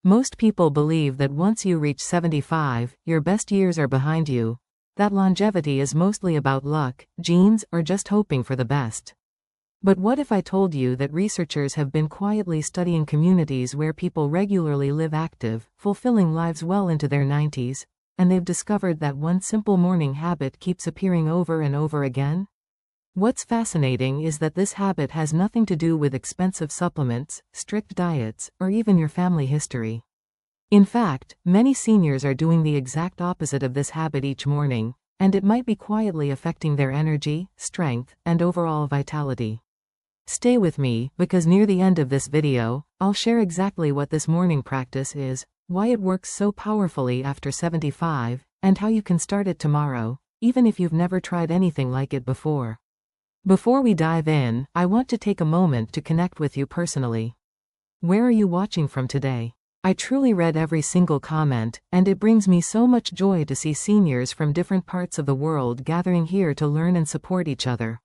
Most people believe that once you reach 75, your best years are behind you. That longevity is mostly about luck, genes, or just hoping for the best. But what if I told you that researchers have been quietly studying communities where people regularly live active, fulfilling lives well into their 90s, and they've discovered that one simple morning habit keeps appearing over and over again? What's fascinating is that this habit has nothing to do with expensive supplements, strict diets, or even your family history. In fact, many seniors are doing the exact opposite of this habit each morning, and it might be quietly affecting their energy, strength, and overall vitality. Stay with me, because near the end of this video, I'll share exactly what this morning practice is, why it works so powerfully after 75, and how you can start it tomorrow, even if you've never tried anything like it before. Before we dive in, I want to take a moment to connect with you personally. Where are you watching from today? I truly read every single comment, and it brings me so much joy to see seniors from different parts of the world gathering here to learn and support each other.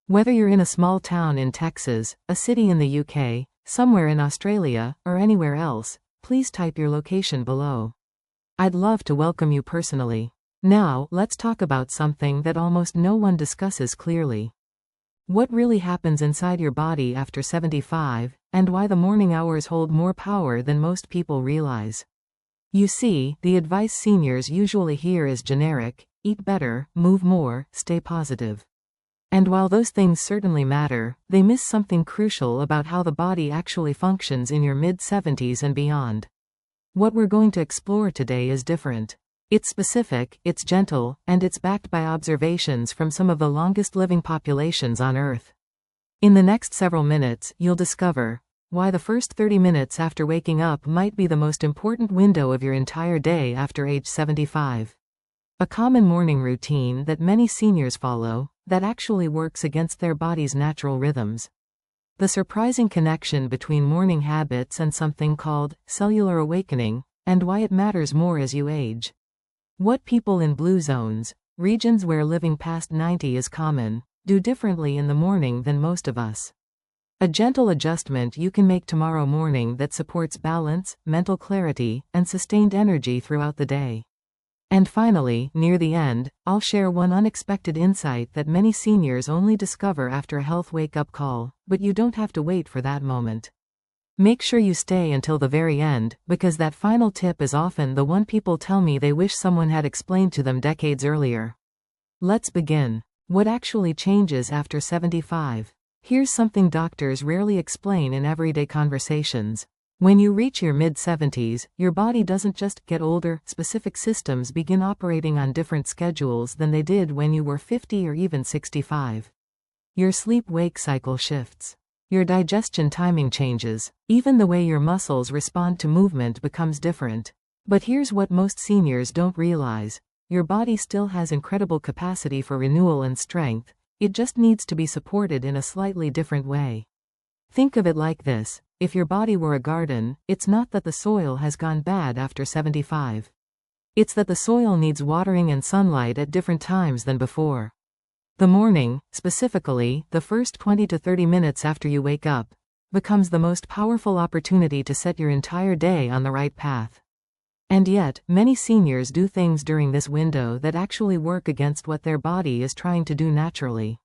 Whether you're in a small town in Texas, a city in the UK, somewhere in Australia, or anywhere else, please type your location below. I'd love to welcome you personally. Now, let's talk about something that almost no one discusses clearly. What really happens inside your body after 75, and why the morning hours hold more power than most people realize. You see, the advice seniors usually hear is generic: eat better, move more, stay positive. And while those things certainly matter, they miss something crucial about how the body actually functions in your mid-70s and beyond. What we're going to explore today is different. It's specific, it's gentle, and it's backed by observations from some of the longest living populations on Earth. In the next several minutes, you'll discover why the first 30 minutes after waking up might be the most important window of your entire day after age 75. A common morning routine that many seniors follow, that actually works against their body's natural rhythms. The surprising connection between morning habits and something called cellular awakening, and why it matters more as you age. What people in blue zones, regions where living past 90 is common, do differently in the morning than most of us. A gentle adjustment you can make tomorrow morning that supports balance, mental clarity, and sustained energy throughout the day. And finally, near the end, I'll share one unexpected insight that many seniors only discover after a health wake-up call, but you don't have to wait for that moment. Make sure you stay until the very end, because that final tip is often the one people tell me they wish someone had explained to them decades earlier. Let's begin. What actually changes after 75? Here's something doctors rarely explain in everyday conversations. When you reach your mid-70s, your body doesn't just get older, specific systems begin operating on different schedules than they did when you were 50 or even 65. Your sleep-wake cycle shifts. Your digestion timing changes. Even the way your muscles respond to movement becomes different. But here's what most seniors don't realize. Your body still has incredible capacity for renewal and strength. It just needs to be supported in a slightly different way. Think of it like this. If your body were a garden, it's not that the soil has gone bad after 75. It's that the soil needs watering and sunlight at different times than before. The morning, specifically, the first 20 to 30 minutes after you wake up, becomes the most powerful opportunity to set your entire day on the right path. And yet, many seniors do things during this window that actually work against what their body is trying to do naturally.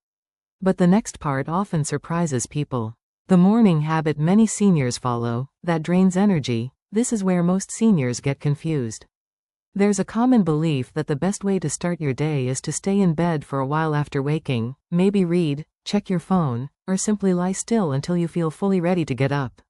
But the next part often surprises people. The morning habit many seniors follow, that drains energy, this is where most seniors get confused. There's a common belief that the best way to start your day is to stay in bed for a while after waking, maybe read, check your phone, or simply lie still until you feel fully ready to get up.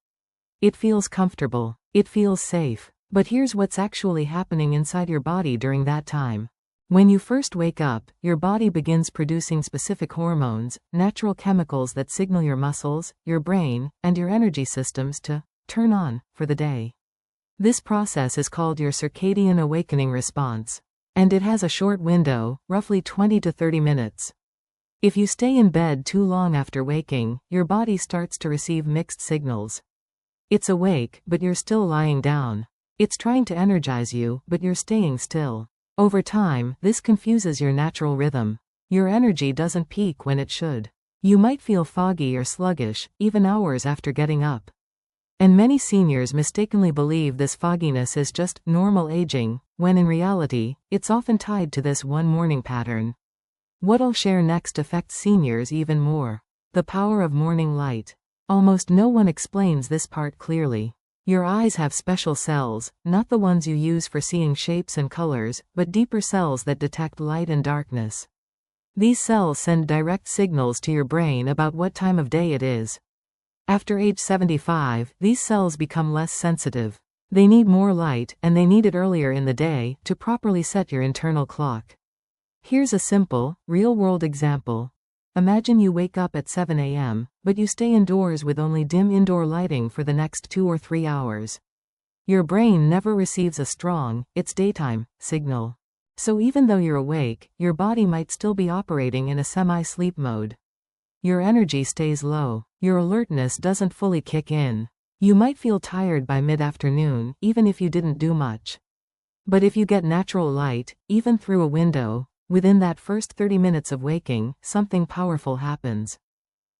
It feels comfortable. It feels safe. But here's what's actually happening inside your body during that time. When you first wake up, your body begins producing specific hormones, natural chemicals that signal your muscles, your brain, and your energy systems to turn on for the day. This process is called your circadian awakening response. And it has a short window, roughly 20 to 30 minutes. If you stay in bed too long after waking, your body starts to receive mixed signals. It's awake, but you're still lying down. It's trying to energize you, but you're staying still. Over time, this confuses your natural rhythm. Your energy doesn't peak when it should. You might feel foggy or sluggish, even hours after getting up. And many seniors mistakenly believe this fogginess is just normal aging, when in reality, it's often tied to this one morning pattern. What I'll share next affects seniors even more. The power of morning light. Almost no one explains this part clearly. Your eyes have special cells, not the ones you use for seeing shapes and colors, but deeper cells that detect light and darkness. These cells send direct signals to your brain about what time of day it is. After age 75, these cells become less sensitive. They need more light, and they need it earlier in the day, to properly set your internal clock. Here's a simple, real-world example. Imagine you wake up at 7 a.m., but you stay indoors with only dim indoor lighting for the next 2 or 3 hours. Your brain never receives a strong, "it's daytime," signal. So even though you're awake, your body might still be operating in a semi-sleep mode. Your energy stays low. Your alertness doesn't fully kick in. You might feel tired by mid-afternoon, even if you didn't do much. But if you get natural light, even through a window, within that first 30 minutes of waking, something powerful happens.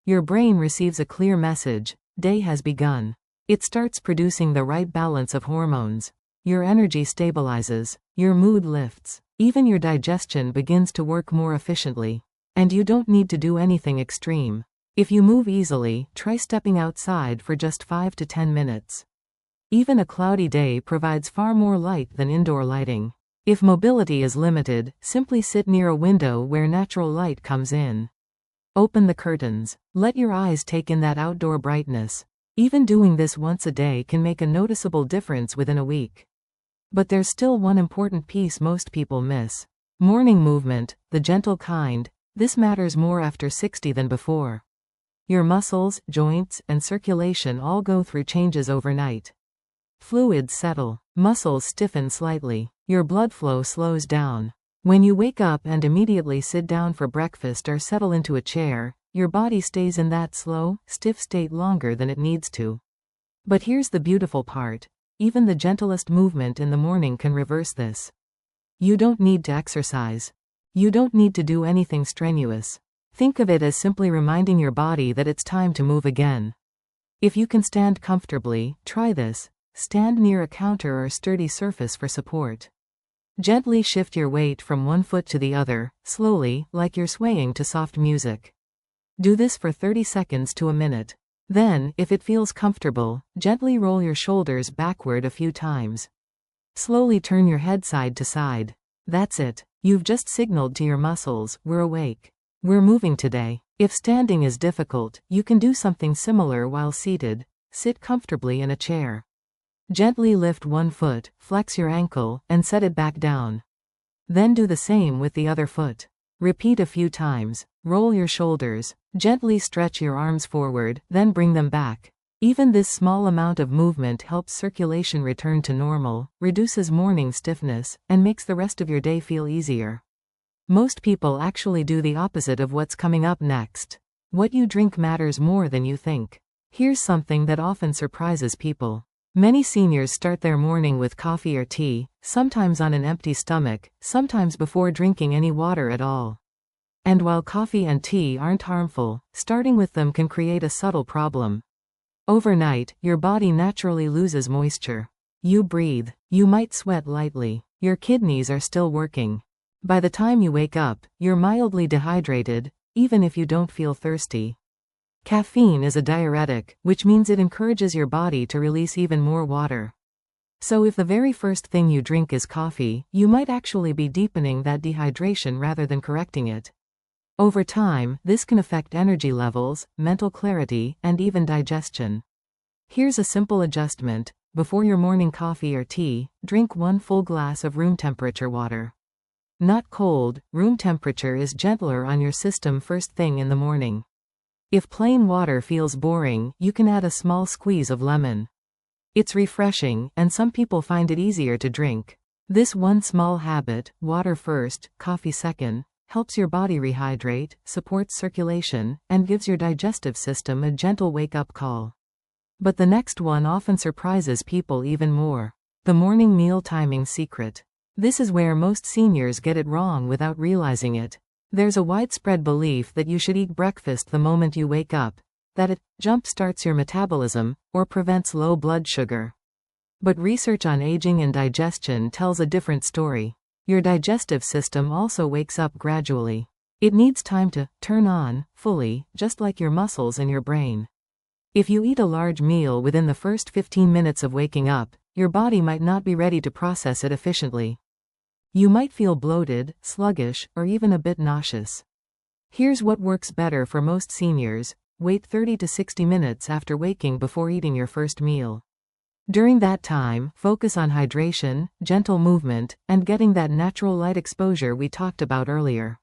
Your brain receives a clear message: day has begun. It starts producing the right balance of hormones. Your energy stabilizes. Your mood lifts. Even your digestion begins to work more efficiently. And you don't need to do anything extreme. If you move easily, try stepping outside for just 5 to 10 minutes. Even a cloudy day provides far more light than indoor lighting. If mobility is limited, simply sit near a window where natural light comes in. Open the curtains. Let your eyes take in that outdoor brightness. Even doing this once a day can make a noticeable difference within a week. But there's still one important piece most people miss. Morning movement, the gentle kind. This matters more after 60 than before. Your muscles, joints, and circulation all go through changes overnight. Fluids settle. Muscles stiffen slightly. Your blood flow slows down. When you wake up and immediately sit down for breakfast or settle into a chair, your body stays in that slow, stiff state longer than it needs to. But here's the beautiful part. Even the gentlest movement in the morning can reverse this. You don't need to exercise. You don't need to do anything strenuous. Think of it as simply reminding your body that it's time to move again. If you can stand comfortably, try this. Stand near a counter or sturdy surface for support. Gently shift your weight from one foot to the other, slowly, like you're swaying to soft music. Do this for 30 seconds to a minute. Then, if it feels comfortable, gently roll your shoulders backward a few times. Slowly turn your head side to side. That's it. You've just signaled to your muscles, we're awake. We're moving today. If standing is difficult, you can do something similar while seated. Sit comfortably in a chair. Gently lift one foot, flex your ankle, and set it back down. Then do the same with the other foot. Repeat a few times. Roll your shoulders. Gently stretch your arms forward, then bring them back. Even this small amount of movement helps circulation return to normal, reduces morning stiffness, and makes the rest of your day feel easier. Most people actually do the opposite of what's coming up next. What you drink matters more than you think. Here's something that often surprises people. Many seniors start their morning with coffee or tea, sometimes on an empty stomach, sometimes before drinking any water at all. And while coffee and tea aren't harmful, starting with them can create a subtle problem. Overnight, your body naturally loses moisture. You breathe. You might sweat lightly. Your kidneys are still working. By the time you wake up, you're mildly dehydrated, even if you don't feel thirsty. Caffeine is a diuretic, which means it encourages your body to release even more water. So if the very first thing you drink is coffee, you might actually be deepening that dehydration rather than correcting it. Over time, this can affect energy levels, mental clarity, and even digestion. Here's a simple adjustment. Before your morning coffee or tea, drink 1 full glass of room temperature water. Not cold, room temperature is gentler on your system first thing in the morning. If plain water feels boring, you can add a small squeeze of lemon. It's refreshing, and some people find it easier to drink. This one small habit, water first, coffee second, helps your body rehydrate, supports circulation, and gives your digestive system a gentle wake-up call. But the next one often surprises people even more. The morning meal timing secret. This is where most seniors get it wrong without realizing it. There's a widespread belief that you should eat breakfast the moment you wake up, that it jump-starts your metabolism or prevents low blood sugar. But research on aging and digestion tells a different story. Your digestive system also wakes up gradually. It needs time to turn on fully, just like your muscles and your brain. If you eat a large meal within the first 15 minutes of waking up, your body might not be ready to process it efficiently. You might feel bloated, sluggish, or even a bit nauseous. Here's what works better for most seniors: wait 30 to 60 minutes after waking before eating your first meal. During that time, focus on hydration, gentle movement, and getting that natural light exposure we talked about earlier.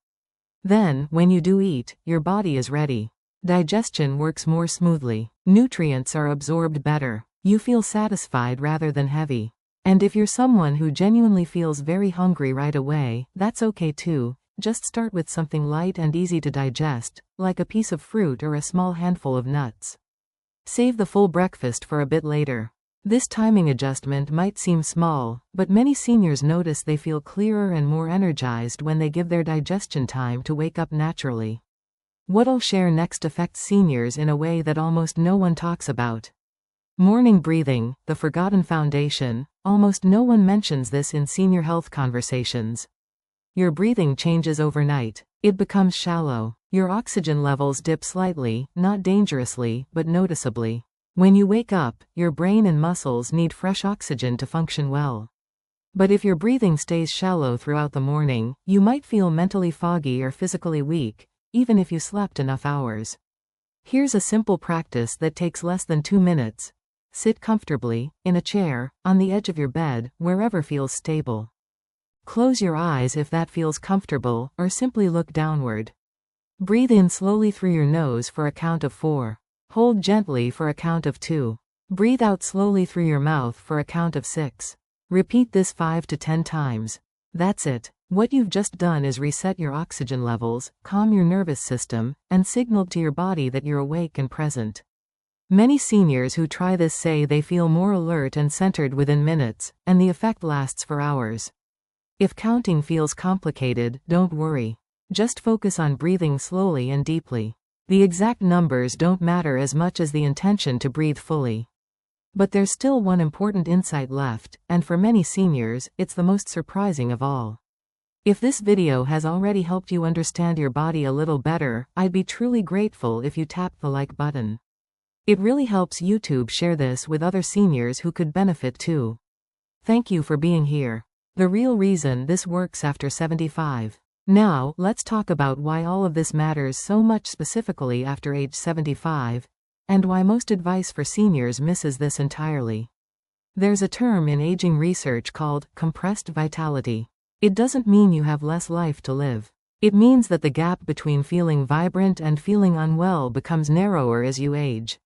Then, when you do eat, your body is ready. Digestion works more smoothly. Nutrients are absorbed better. You feel satisfied rather than heavy. And if you're someone who genuinely feels very hungry right away, that's okay too. Just start with something light and easy to digest, like a piece of fruit or a small handful of nuts. Save the full breakfast for a bit later. This timing adjustment might seem small, but many seniors notice they feel clearer and more energized when they give their digestion time to wake up naturally. What I'll share next affects seniors in a way that almost no one talks about. Morning breathing, the forgotten foundation. Almost no one mentions this in senior health conversations. Your breathing changes overnight. It becomes shallow. Your oxygen levels dip slightly, not dangerously, but noticeably. When you wake up, your brain and muscles need fresh oxygen to function well. But if your breathing stays shallow throughout the morning, you might feel mentally foggy or physically weak, even if you slept enough hours. Here's a simple practice that takes less than 2 minutes. Sit comfortably, in a chair, on the edge of your bed, wherever feels stable. Close your eyes if that feels comfortable, or simply look downward. Breathe in slowly through your nose for a count of 4. Hold gently for a count of 2. Breathe out slowly through your mouth for a count of 6. Repeat this 5 to 10 times. That's it. What you've just done is reset your oxygen levels, calm your nervous system, and signaled to your body that you're awake and present. Many seniors who try this say they feel more alert and centered within minutes, and the effect lasts for hours. If counting feels complicated, don't worry. Just focus on breathing slowly and deeply. The exact numbers don't matter as much as the intention to breathe fully. But there's still one important insight left, and for many seniors, it's the most surprising of all. If this video has already helped you understand your body a little better, I'd be truly grateful if you tap the like button. It really helps YouTube share this with other seniors who could benefit too. Thank you for being here. The real reason this works after 75. Now, let's talk about why all of this matters so much specifically after age 75, and why most advice for seniors misses this entirely. There's a term in aging research called compressed vitality. It doesn't mean you have less life to live. It means that the gap between feeling vibrant and feeling unwell becomes narrower as you age.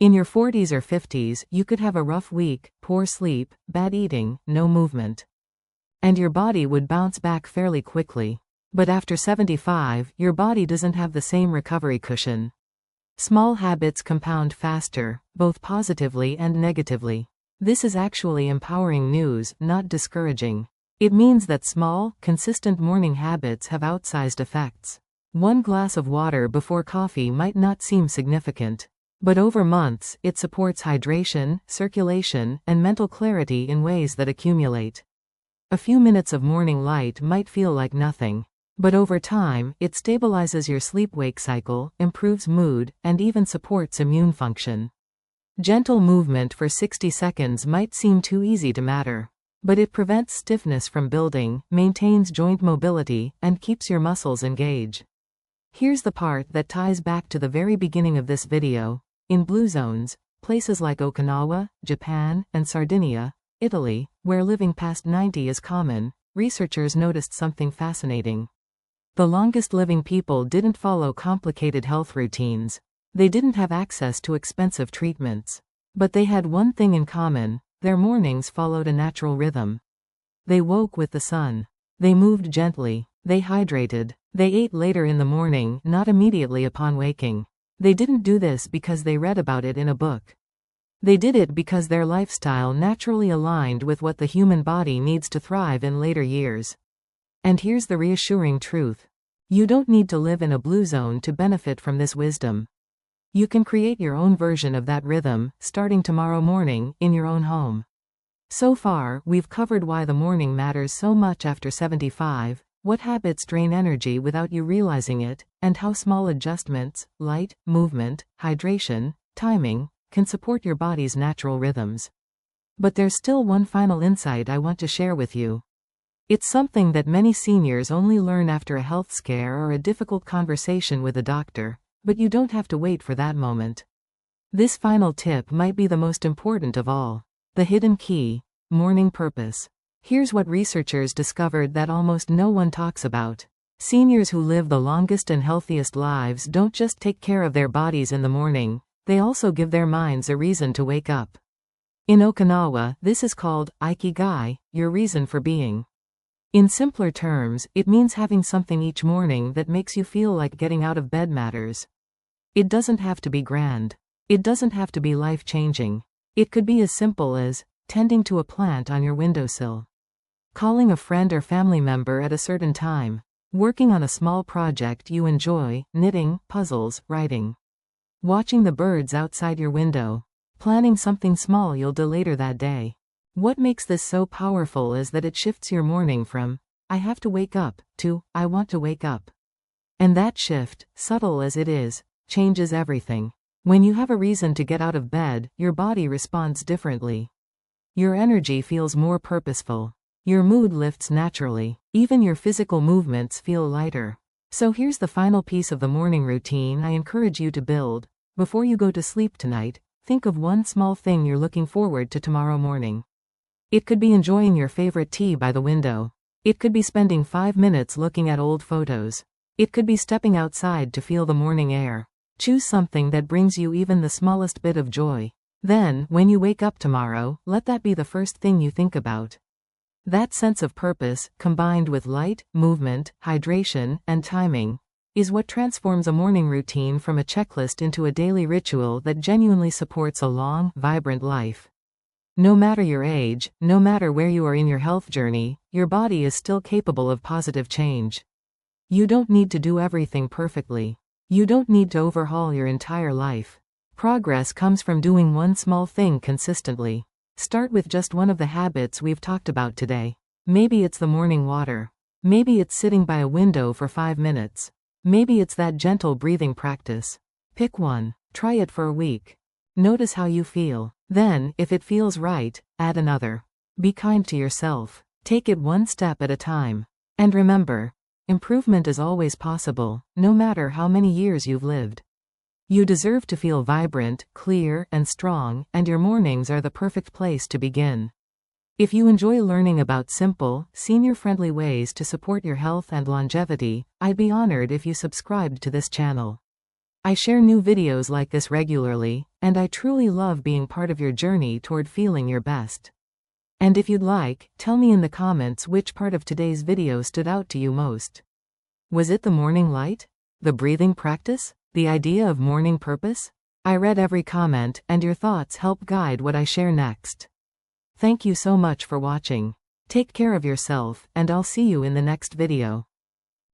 In your 40s or 50s, you could have a rough week, poor sleep, bad eating, no movement. And your body would bounce back fairly quickly. But after 75, your body doesn't have the same recovery cushion. Small habits compound faster, both positively and negatively. This is actually empowering news, not discouraging. It means that small, consistent morning habits have outsized effects. 1 glass of water before coffee might not seem significant. But over months, it supports hydration, circulation, and mental clarity in ways that accumulate. A few minutes of morning light might feel like nothing. But over time, it stabilizes your sleep-wake cycle, improves mood, and even supports immune function. Gentle movement for 60 seconds might seem too easy to matter. But it prevents stiffness from building, maintains joint mobility, and keeps your muscles engaged. Here's the part that ties back to the very beginning of this video. In blue zones, places like Okinawa, Japan, and Sardinia, Italy, where living past 90 is common, researchers noticed something fascinating. The longest living people didn't follow complicated health routines. They didn't have access to expensive treatments. But they had one thing in common: their mornings followed a natural rhythm. They woke with the sun. They moved gently. They hydrated. They ate later in the morning, not immediately upon waking. They didn't do this because they read about it in a book. They did it because their lifestyle naturally aligned with what the human body needs to thrive in later years. And here's the reassuring truth. You don't need to live in a blue zone to benefit from this wisdom. You can create your own version of that rhythm, starting tomorrow morning, in your own home. So far, we've covered why the morning matters so much after 75, what habits drain energy without you realizing it, and how small adjustments, light, movement, hydration, timing, can support your body's natural rhythms. But there's still one final insight I want to share with you. It's something that many seniors only learn after a health scare or a difficult conversation with a doctor, but you don't have to wait for that moment. This final tip might be the most important of all. The hidden key: morning purpose. Here's what researchers discovered that almost no one talks about. Seniors who live the longest and healthiest lives don't just take care of their bodies in the morning, they also give their minds a reason to wake up. In Okinawa, this is called ikigai, your reason for being. In simpler terms, it means having something each morning that makes you feel like getting out of bed matters. It doesn't have to be grand. It doesn't have to be life-changing. It could be as simple as tending to a plant on your windowsill, calling a friend or family member at a certain time, working on a small project you enjoy, knitting, puzzles, writing, watching the birds outside your window, planning something small you'll do later that day. What makes this so powerful is that it shifts your morning from, "I have to wake up," to, "I want to wake up." And that shift, subtle as it is, changes everything. When you have a reason to get out of bed, your body responds differently. Your energy feels more purposeful. Your mood lifts naturally. Even your physical movements feel lighter. So here's the final piece of the morning routine I encourage you to build. Before you go to sleep tonight, think of one small thing you're looking forward to tomorrow morning. It could be enjoying your favorite tea by the window. It could be spending 5 minutes looking at old photos. It could be stepping outside to feel the morning air. Choose something that brings you even the smallest bit of joy. Then, when you wake up tomorrow, let that be the first thing you think about. That sense of purpose, combined with light, movement, hydration, and timing, is what transforms a morning routine from a checklist into a daily ritual that genuinely supports a long, vibrant life. No matter your age, no matter where you are in your health journey, your body is still capable of positive change. You don't need to do everything perfectly. You don't need to overhaul your entire life. Progress comes from doing one small thing consistently. Start with just one of the habits we've talked about today. Maybe it's the morning water. Maybe it's sitting by a window for 5 minutes. Maybe it's that gentle breathing practice. Pick one. Try it for a week. Notice how you feel. Then, if it feels right, add another. Be kind to yourself. Take it one step at a time. And remember, improvement is always possible, no matter how many years you've lived. You deserve to feel vibrant, clear, and strong, and your mornings are the perfect place to begin. If you enjoy learning about simple, senior-friendly ways to support your health and longevity, I'd be honored if you subscribed to this channel. I share new videos like this regularly, and I truly love being part of your journey toward feeling your best. And if you'd like, tell me in the comments which part of today's video stood out to you most. Was it the morning light? The breathing practice? The idea of morning purpose? I read every comment, and your thoughts help guide what I share next. Thank you so much for watching. Take care of yourself, and I'll see you in the next video.